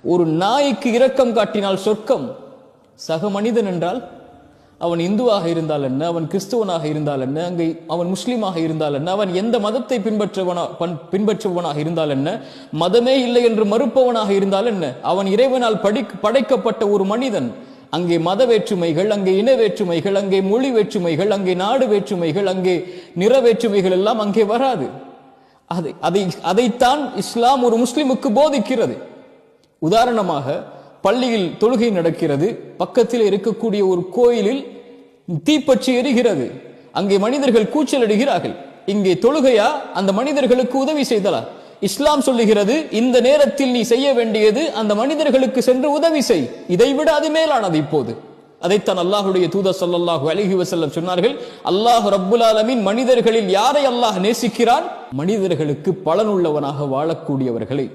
ஒரு நாய்க்கு இரக்கம் காட்டினால் சொர்க்கம். சக மனிதன் என்றால் அவன் இந்துவாக இருந்தால் என்ன, அவன் கிறிஸ்துவனாக இருந்தால் என்ன, அங்கே அவன் முஸ்லீமாக இருந்தால் என்ன, அவன் எந்த மதத்தை பின்பற்றுபவனாக இருந்தால் என்ன, மதமே இல்லை என்று மறுப்பவனாக இருந்தால் என்ன, அவன் இறைவனால் படைக்கப்பட்ட ஒரு மனிதன். அங்கே மத வேற்றுமைகள், அங்கே இன வேற்றுமைகள், அங்கே மொழி வேற்றுமைகள், அங்கே நாடு வேற்றுமைகள், அங்கே நிற வேற்றுமைகள் எல்லாம் அங்கே வராது. அதைத்தான் இஸ்லாம் ஒரு முஸ்லிமுக்கு போதிக்கிறது. உதாரணமாக, பள்ளியில் தொழுகை நடக்கிறது, பக்கத்தில் இருக்கக்கூடிய ஒரு கோயிலில் தீப்பற்றி எரிகிறது, அங்கே மனிதர்கள் கூச்சலிடுகிறார்கள். இங்கே தொழுகையா, அந்த மனிதர்களுக்கு உதவி செய்தலா? இஸ்லாம் சொல்லுகிறது, இந்த நேரத்தில் நீ செய்ய வேண்டியது அந்த மனிதர்களுக்கு சென்று உதவி செய், இதைவிட அது மேலானது. இப்போது அதைத்தான் அல்லாஹுடைய தூதர் ஸல்லல்லாஹு அலைஹி வஸல்லம் சொன்னார்கள். அல்லாஹ் ரப்புல் ஆலமீன் மனிதர்களில் யாரை அல்லாஹ் நேசிக்கிறான்? மனிதர்களுக்கு பலனுள்ளவனாக வாழக்கூடியவர்களை.